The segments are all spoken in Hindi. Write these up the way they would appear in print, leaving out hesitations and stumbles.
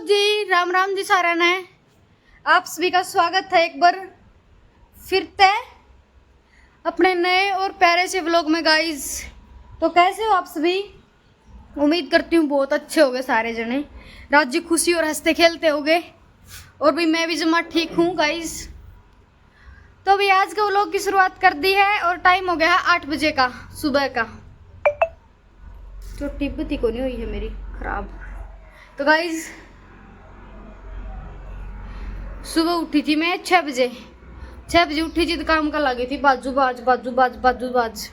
जी राम राम जी सारा ने आप सभी का स्वागत है एक बार फिर से अपने नए और प्यारे से व्लॉग में गाइस। तो कैसे हो आप सभी? उम्मीद करती हूँ बहुत अच्छे होगे सारे जने, राज्य खुशी और हंसते खेलते होगे, और भी मैं भी जमा ठीक हूँ गाइस। तो अभी आज के व्लॉग की शुरुआत कर दी है और टाइम हो गया है 8 बजे का सुबह का। तो टिब्बती को नहीं हुई है मेरी खराब। तो गाइस सुबह उठी थी मैं 6 बजे उठी थी तो काम कर लगी थी बाजू बाज।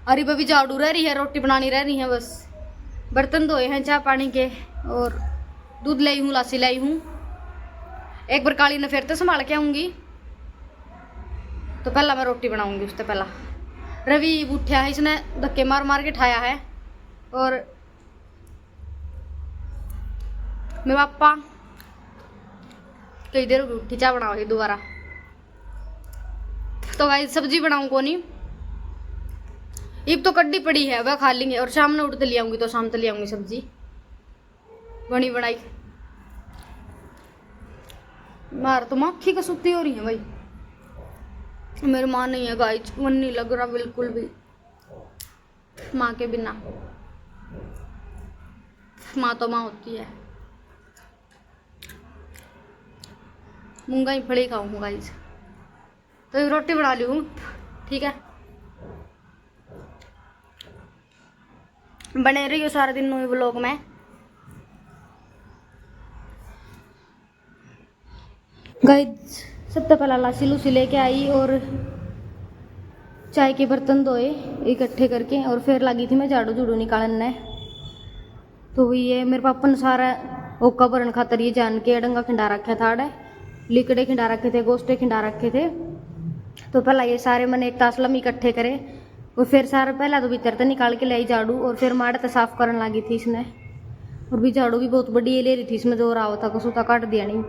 अरे बभी झाड़ू रह रही है, रोटी बनानी रह रही है, बस बर्तन धोए हैं चाय पानी के, और दूध लाई हूँ, लासी लाई हूँ। एक बार काली ने फिर तो संभाल के आऊंगी, तो पहला मैं रोटी बनाऊंगी। उससे पहला रवि उठा है, इसने धक्के मार मार के ठाया है, और मेरे पापा कई देर हो गई उठी चाय बनाओगी दोबारा। तो भाई सब्जी बनाऊं को नहीं, इब तो कड्डी पड़ी है वह खा लेंगे, और शाम में उठ ले आऊंगी, तो शाम तक ले आऊंगी सब्जी बनी बनाई। मार तो माँ की कसूती हो रही है भाई, मेरी माँ नहीं है गाइस, मन नहीं लग रहा बिल्कुल भी माँ के बिना। माँ तो माँ होती है। मूंगा ही फड़ी खाऊंगा गाइस। तो एक रोटी बना ली हूँ, ठीक है। बने रही हो सारा दिन नए व्लॉग में। गाइस सबसे पहला लासी लूसी लेके आई और चाय के बर्तन धोए इकट्ठे करके, और फिर लगी थी मैं झाड़ू झूड़ू निकालने। तो ये मेरे पापा ने सारा ओका भरन खातर ये जान के डंगा खिंडा रखा था, अड़े लिकड़े खिंडा रखे थे, गोश्ते खिंडा रखे थे। तो पहला ये सारे मैंने एक तासला में इकट्ठे करे, और फिर सारा पहला तो भीतर तो निकाल के लाई झाड़ू, और फिर माड़े तो साफ करने लगी थी इसने। और भी झाड़ू भी बहुत बड़ी ले रही थी, इसमें जोर आवा था, कसूता काट दिया नहीं।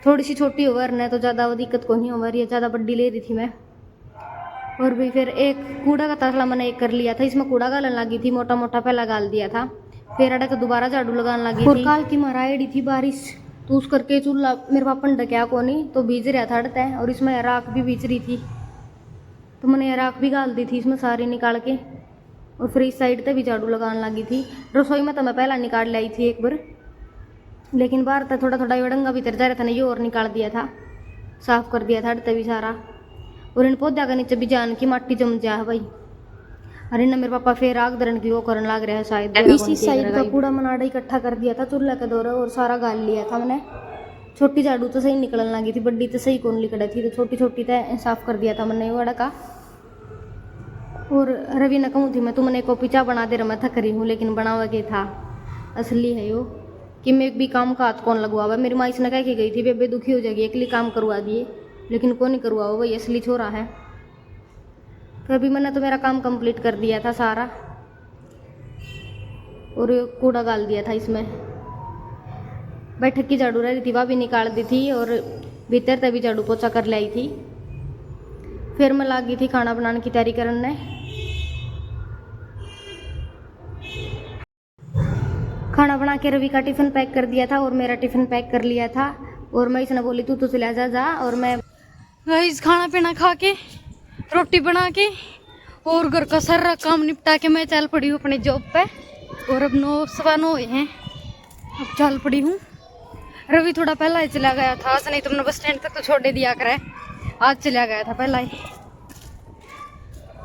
थोड़ी सी छोटी ओवर ने तो ज़्यादा वो दिक्कत को नहीं ओवर, ये ज़्यादा बड़ी ले रही थी मैं। और भी फिर एक कूड़ा का तासला मैंने एक कर लिया था, इसमें कूड़ा गालन लगी थी, मोटा मोटा पहला गाल दिया था। फिर अड़े तो दोबारा झाड़ू लगाने लगी थी। काल की मारा एड़ी थी बारिश, तो उस करके चूल्हा मेरे पापा ने ढकया को नहीं, तो बीज रहा था अड़ता है, और इसमें राख भी बीज रही थी, तो मैंने राख भी गाल दी थी इसमें सारी निकाल के। और फिर इस साइड पे भी झाड़ू लगाने लगी थी। रसोई में तो मैं पहला निकाल लाई थी एक बार, लेकिन बाहर था थोड़ा थोड़ा डंगा भीतर जा रहा था ना, ये और निकाल दिया था, साफ कर दिया था अड़ता भी सारा। और इन पौधा के नीचे भी जान की माटी जम जा है भाई। अरे ना मेरे पापा फिर आग दरन की वो करने लग रहा है शायद। इसी साइड का कूड़ा मनाड़ा इकट्ठा कर दिया था चूल्हा के दौरे, और सारा गाल लिया था मैंने। छोटी झाड़ू तो सही निकलने लगी थी, बड़ी तो सही कौन निकली थी, तो छोटी छोटी तो साफ कर दिया था मैंने वो का। और रवि ने कहूँ थी मैं तुमने को पिचा बना दे रहा, मैं थक रही हूँ, लेकिन बनावा के था असली है यो कि मैं भी काम का हाथ कौन लगवावा। मेरी माँ इसने कह के गई थी बेबे दुखी हो जाएगी, अकेली काम करवा दिए, लेकिन कौन नहीं करवाओ, वही असली छोरा है। फिर अभी मैंने तो मेरा काम कंप्लीट कर दिया था सारा, और कूड़ा डाल दिया था इसमें। बैठक की झाड़ू रह रही थी वह भी निकाल दी थी, और भीतर तभी झाड़ू पोछा कर लाई थी। फिर मैं लग गई थी खाना बनाने की तैयारी करने। खाना बना के रवि का टिफिन पैक कर दिया था, और मेरा टिफिन पैक कर लिया था। और मैं इसने बोली तू तो चला जा। और मैं गाइस खाना पीना खा के रोटी बना के और घर का सारा काम निपटा के मैं चल पड़ी हूँ अपने जॉब पे। और अब 9:15 हुए हैं, अब चल पड़ी हूँ। रवि थोड़ा पहला ही चला गया था, नहीं तुमने बस स्टैंड तक तो छोड़ दिया करे, आज चला गया था पहला ही।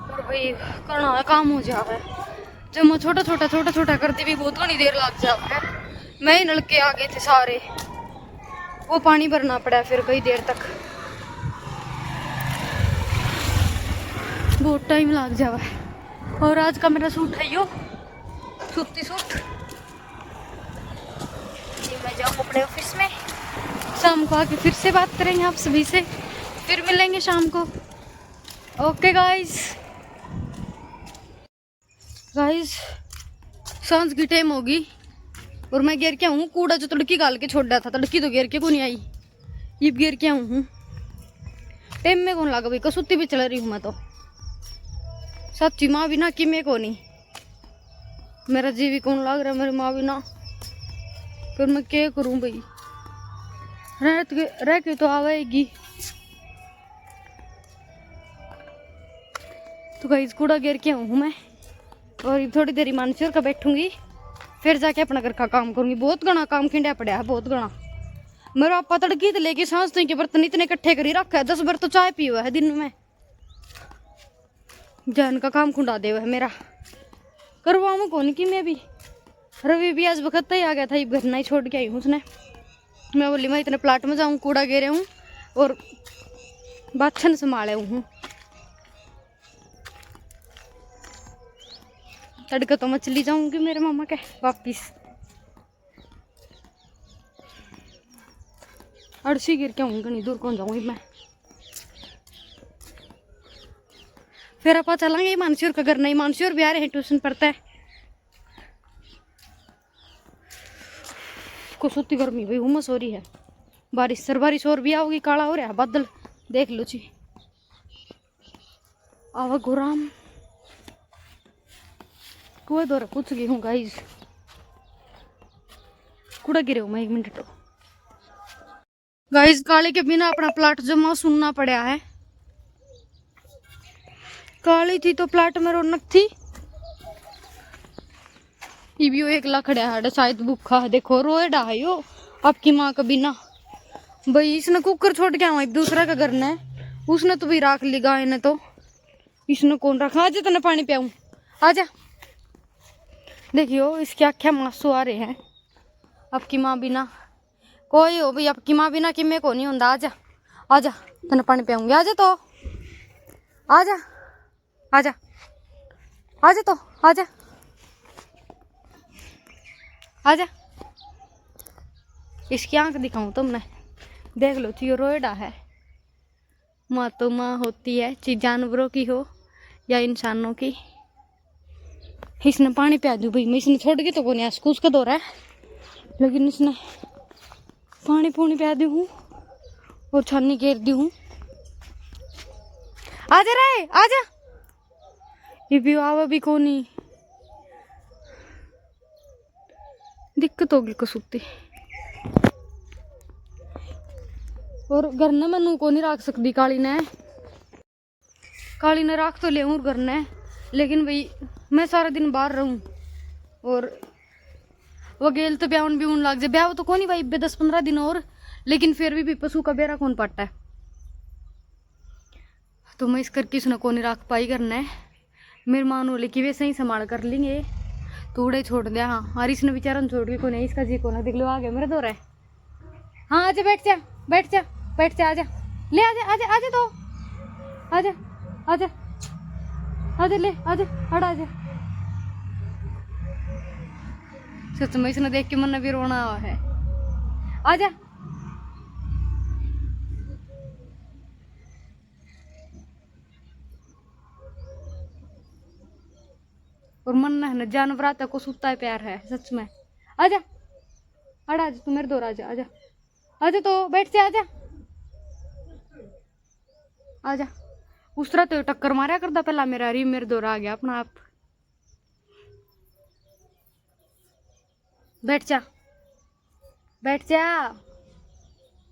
और भाई करना काम हो जावे, जब मैं छोटा छोटा करती भी बहुत घनी देर लग जावे। मैं ही नलके आ गए थे सारे, वो पानी भरना पड़ा फिर कई देर तक, बहुत टाइम लग जावा। और आज का मेरा सूट है यो सूती सूट, ये मैं जाऊँ अपने ऑफिस में। शाम को आके फिर से बात करेंगे आप सभी से, फिर मिलेंगे शाम को। ओके गाइस सांझ की टाइम होगी, और मैं गिर के हूँ कूड़ा जो तड़की गाल के छोड़ दिया था, तड़की तो गिर के को नहीं आई, ये गिर के हूँ। टाइम में कौन लगा भाई, कसूती भी चल रही हूँ मैं तो सच्ची। माँ भी ना कि मैं को नहीं, मेरा जी भी कौन लग रहा है मेरी माँ भी ना, फिर मैं क्या करूँ भाई। रह के तो आवेगी। तो गाइस कूड़ा गिर के हूँ मैं, और थोड़ी देरी मानसूर का बैठूंगी, फिर जाके अपना घर का काम करूंगी। बहुत घना काम खिंडा पड़ा है, बहुत घना। मेरा आपा तड़की तो लेके सांस के बर्तन इतने इकट्ठे करी रखा है, 10 बार तो चाय पी हुआ है दिन में। जहन का काम खुंडा दे हुआ है मेरा, करवाऊँ कौन की मैं भी। रवि भी आज वक्त ही आ गया था, घर नहीं छोड़ के आई हूँ उसने। मैं बोली मैं इतने प्लाट में जाऊँ, कूड़ा गिरे हूँ और बाछन संभाले हूँ। तड़का तो मैं चली जाऊंगी मेरे मामा के वापिस। अड़सी गिर के आऊंगी, घनी दूर कौन जाऊंगी मैं। फिर आप चलेंगे मानसूर का घर, नहीं मानसूर भी आ रहे हैं, ट्यूशन पढ़ता है। को सोती गर्मी भाई, उमस हो रही है। बारिश और भी आओगी, काला हो रहा है बादल, देख लो जी। आवा गुराम कुएं दौरा पूछ गई हूँ गाइस, कूड़ा गिरे हूँ मैं 1 मिनट। गाइस काले के बिना अपना प्लाट जमा सुनना पड़ा है। काली थी तो प्लाट में रौनक थी। इबियो एक लखड़ा है, शायद भूखा है। देखो रोए डा है यो आपकी माँ का बिना। भाई इसने कुकर छोड़ के आवा दूसरा का घर ने, उसने तो भी राख ली गाय ने, तो इसने कौन रखा। आजा तने पानी पियाऊं, आजा। देखियो इसके आँखें मांसू आ रहे हैं। आपकी माँ बिना कोई हो भाई, आपकी माँ बिना कि मैं को नहीं होता। आजा आजा तने पानी पियाऊंगी, आजा तो आजा आजा आजा तो आजा आजा। इसकी आंख दिखाऊं तुमने, देख लो तो ये रोएडा है। माँ तो माँ होती है, चाहे जानवरों की हो या इंसानों की। इसने पानी पिया दूं भाई, मैं इसने छोड़ के तो को नहीं आसकूस का दौरा है, लेकिन इसने पानी पूनी पिया दी हूँ और छानी घेर दी हूँ। आजा रे आजा, ये भी आवा भी को नहीं, दिक्कत होगी कसुती। और घर ने मैनू को नहीं रख सकती काली ने रख तो ले घर ने, लेकिन भाई मैं सारा दिन बाहर रहूं और वो गेल तो ब्याह भी लग जाए। ब्याह तो कौन ही भाई 10-15 दिन और, लेकिन फिर भी पशु का बेरा कौन पाटा है। तो मैं इस करके उसने को नहीं रख पाई करना है। मेरे माँ ने लेकिन वैसे ही संभाल कर लेंगे, तूड़े छोड़ दिया। हाँ और इसने बेचारा छोड़ के को नहीं, इसका जी को ना देख लो आ गया मेरे दौर है। हाँ आजा बैठ जा बैठ जा बैठ जा, आजा ले आजा आजा आजा तो आजा आजा आजा ले आजा हट आजा। सच में इसने देख के मन भी रोना हुआ है। आजा और मन है जानवर आता को सुता है प्यार है सच में। आजा हट आजा तू मेरे दौर आजा आजा आजा तो बैठ जा आजा आजा। उस तरह तो टक्कर मारा करता पहला मेरा, री मेरे दौर आ गया अपना आप। बैठ जा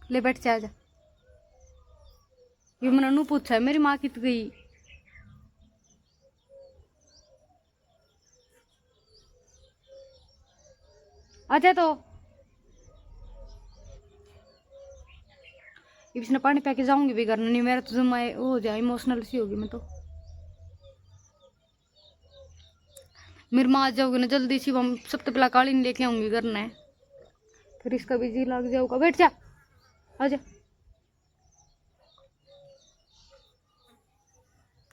ले बैठ जा आजा। ये मैंने पूछा है मेरी माँ कित गई। आजा तो इसने पानी पी के जाऊंगी भी करना नहीं, मेरा तो जमा हो जाए इमोशनल सी होगी मैं तो। मेरी माँ आ जाओगी ना जल्दी सी, हम सबसे पहला काली नहीं लेके आऊंगी करना है, फिर इसका भी जी लग जाऊगा। बैठ जा आजा।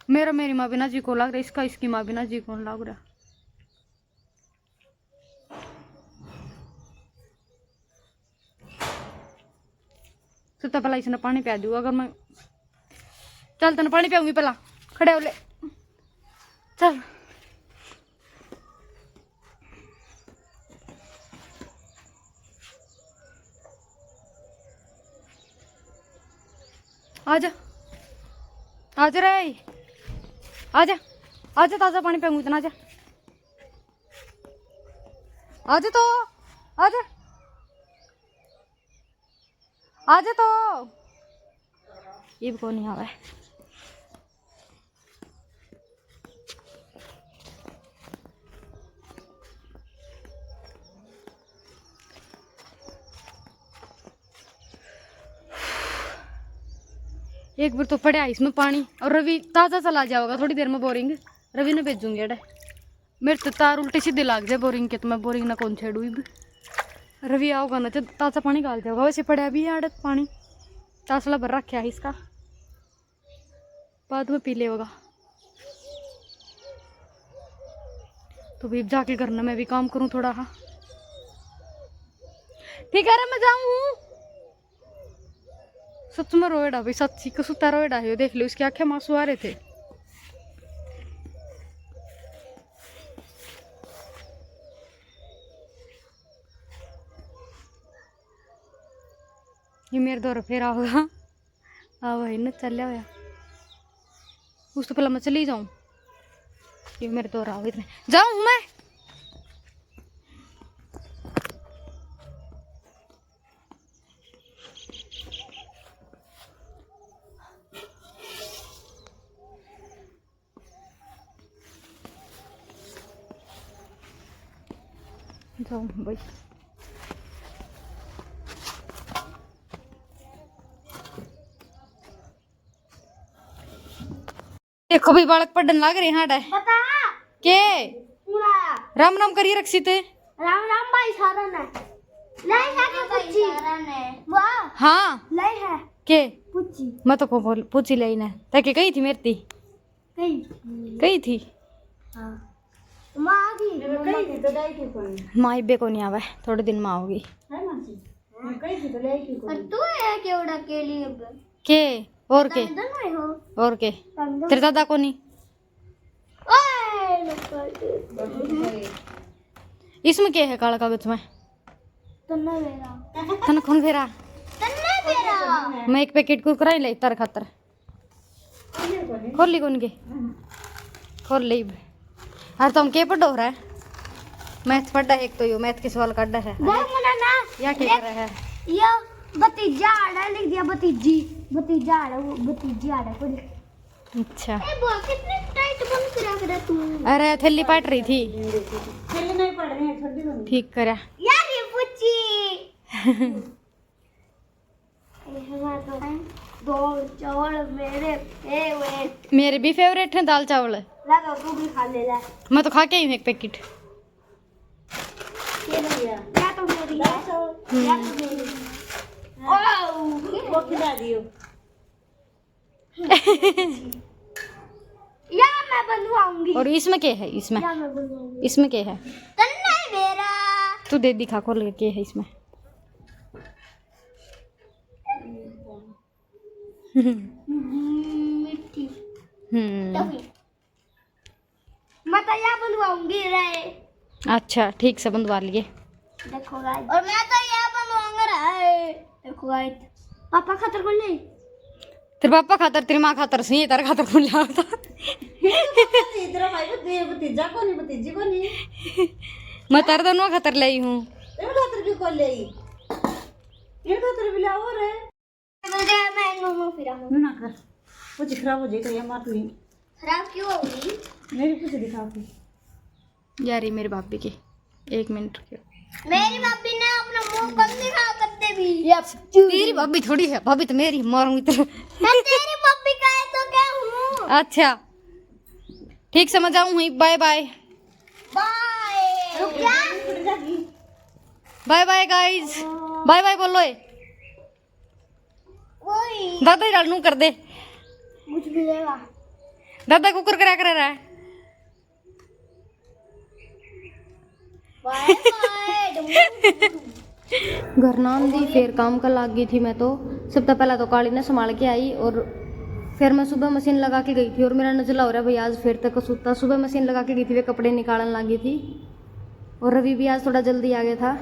मेरा मेरी माँ बिना जी को लग रहा, इसका इसकी माँ बिना जी को लग रहा। सबसे पहला इसने पानी पिया दूँ। अगर मैं चल तेने पानी पियाऊंगी, पहला खड़े हो ले चल। आजा आजा रे आजा आजा, ताजा पानी पियाऊंगी इतना। आजा आजा तो आजा आ जा तो ये भी कौन नहीं आवा है। एक बार तो पड़ा इसमें पानी और रवि ताज़ा चला जाओगा थोड़ी देर में बोरिंग रवि ने भेजूंगी अड़े मेरे तो तार उल्टे सीधे लाग जाए बोरिंग के तो मैं बोरिंग ना कौन छेड़ू इब रवि आओगा ना तो ताज़ा पानी डाल जाओगा वैसे पड़ा भी है आड़त पानी तासला भर रखा है इसका बाद में पी ले होगा तो भी जाके करना मैं भी काम करूँ थोड़ा। हाँ ठीक है मैं जाऊँ सच में रोएडा भाई सच्ची कसूता रोएडा है देख लो उसकी आंखें मांसू आ रहे थे। ये मेरे दौर फेरा होगा हाँ वही न चल होया उस तो पहले मैं चली जाऊँ ये मेरे दौर आओ इतने जाऊँ मैं जाऊँ भाई देखो भाई बालक पढ़ने लग रहे हैं बता के पूरा राम राम करिए रखसी ते राम राम भाई सारा ने ले है के पुच्छी सारा ने वाह हाँ ले है के पुच्छी मैं तो को पूछी ले ना ताकि कही थी मेरी थी कही थी हां मां आ गई कही थी तो लाई की कोई माँ इबे को नहीं आवे थोड़े दिन में आओगी है मासी मैं कही थी तो लाई की कोई तू है केवड़ा के लिए के और के दोनों हो और के तेरे दादा को नहीं ओए इसमें क्या है काला कागज में तन्ना मेरा तन कौन फेरा तन्ना मेरा मैं एक पैकेट कुरकुरा ले तर खातर खोल ली कौन के खोल ली अरे तुम के पढ़ो रहा है मैथ पढ़ा है एक तो यो मैथ के सवाल काटा है देख मना ना या क्या कर रहा है ये भतीजा आड़ा लिख दिया भतीजा आड़ा वो भतीजी आड़ा को अच्छा ए वो कितने टाइट बंद करा कर तू अरे थैली पाट रही थी थैली नहीं पड़ रही है छोड़ दी ठीक करा यार ये पुच्ची ए हमारा दो चावल मेरे फेवरेट मेरे भी फेवरेट है दाल चावल ला दो तू भी खा ले ले मैं तो खा के ही हूँ एक पैकेट ये ले या तो मेरी या तो मेरी वो खिला दियो या मैं बनवाऊंगी और इसमें क्या है इसमें या मैं बनवाऊंगी इसमें क्या है तन्ना मेरा तू दे दिखा खोल के क्या है इसमें मिट्टी हम्म मैं तो या बनवाऊंगी रे अच्छा ठीक से बंधवा लिए देखो गाइस और मैं तो या बनवाऊंगा रे देखो गाइस पापा खातर कौन नहीं तेरे पापा खातर तेरी माँ खातर सही तेरे खातर कौन लिया था इधर भाई वो दे भतीजा को नहीं भतीजी को नहीं मैं तेरे दोनों खातर लाई हूँ तेरे खातर क्यों कॉल ले ये खातर भी लाओ रे मुझे मैं नो फिरा हूं ना कर वो खराब हो जाएगा ये मार ली खराब क्यों होगी मेरी कुछ दिखा के यार ये मेरे भाभी की 1 मिनट रुकियो मेरी भाभी ने अपना मुंह कम दिखा करते भी तेरी भाभी थोड़ी है भाभी तो मेरी मारूंगी तेरे मैं तेरी भाभी का है तो क्या हूं अच्छा ठीक समझ आऊँ हुई बाय बाय बाय रुक जा bye bye guys bye bye बोलो ए ओए दादा ही डालू कर दे कुछ मिलेगा दादा कुकर करा कर रहा है बाय बाय घर नाम दी फिर काम का लाग गई थी मैं तो सबसे पहला तो काली ने संभाल के आई और फिर मैं सुबह मशीन लगा के गई थी और मेरा नजला हो रहा है भाई आज फिर तक सूता सुबह मशीन लगा के गई थी वे कपड़े निकालने लगी थी और रवि भी आज थोड़ा जल्दी आ गया था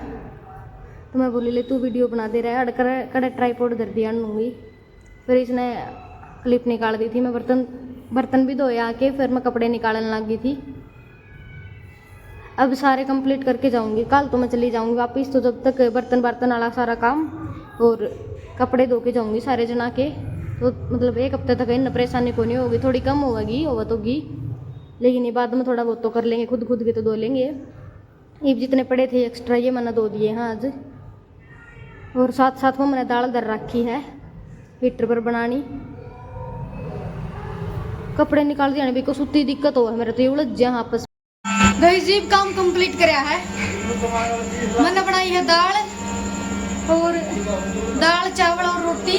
तो मैं बोली ले तू वीडियो बना दे रहा है अड़कर कड़े ट्राईपोड धर दिया लूँगी फिर इसने क्लिप निकाल दी थी मैं बर्तन भी धोए आके फिर मैं कपड़े निकालने लग गई थी अब सारे कंप्लीट करके जाऊंगी कल तो मैं चली जाऊंगी वापस तो जब तक बर्तन वाला सारा काम और कपड़े धो के जाऊंगी सारे जना के, तो मतलब एक हफ्ते तक इन परेशानी को नहीं होगी, थोड़ी कम होगी होगी, लेकिन ये बाद में थोड़ा बहुत तो कर लेंगे, खुद के तो धो लेंगे। ये जितने पड़े थे एक्स्ट्रा ये मैंने धो दिए हैं आज। और साथ में मैंने दाल दर रखी है हीटर पर बनानी। कपड़े निकाल दिया भी को सुती दिक्कत हो है मेरे तो ये उलझ जाए आपस में। गाइस जी काम कंप्लीट कराया है, मैंने बनाई है दाल और दाल चावल और रोटी।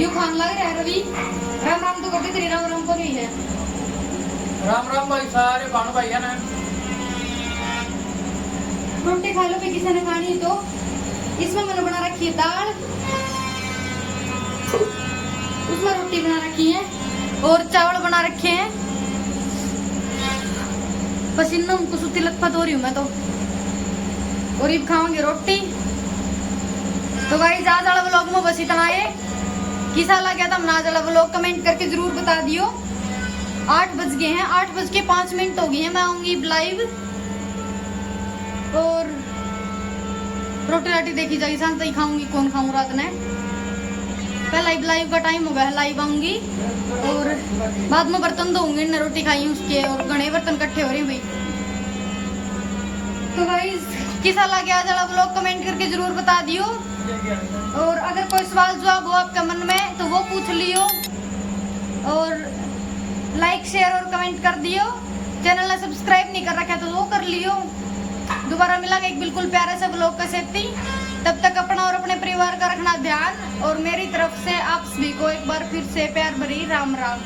यू खान लग रहा है रवि। राम राम तो करते तेरी राम राम को नहीं है। राम राम भाई सारे भानु भाई है ना। रोटी खा लो भी किसी ने खानी तो। इसमें मैंने बना रखी है दाल, उसमें रोटी बना रखी है और चावल बना रखे हैं। पसीना हमको सुती लथपथ हो रही हूँ मैं तो। और ये खाऊंगी रोटी। तो गाइस आज वाला व्लॉग में बस इतना है। किसा लगा था आज वाला व्लॉग कमेंट करके जरूर बता दियो। 8 बज गए हैं, 8:05 हो गए हैं। मैं आऊंगी लाइव और रोटी राटी देखी जाएगी, शांत ही खाऊंगी, कौन खाऊं रात में। पहला लाइव का टाइम हो गया है, लाइव आऊंगी और बाद में बर्तन धोऊंगी, न रोटी खाई उसके और घने बर्तन इकट्ठे हो रहे हैं भाई। तो गाइस किसा लगे आज वाला व्लॉग कमेंट करके जरूर बता दियो। और अगर कोई सवाल जवाब हो आपके मन में तो वो पूछ लियो और लाइक शेयर और कमेंट कर दियो। चैनल ने सब्सक्राइब नहीं कर रखा तो वो कर लियो। दोबारा मिलेंगे एक बिल्कुल प्यारे से व्लॉग के साथ ही। तब तक अपना और अपने परिवार का रखना ध्यान। और मेरी तरफ से आप सभी को एक बार फिर से प्यार भरी राम राम।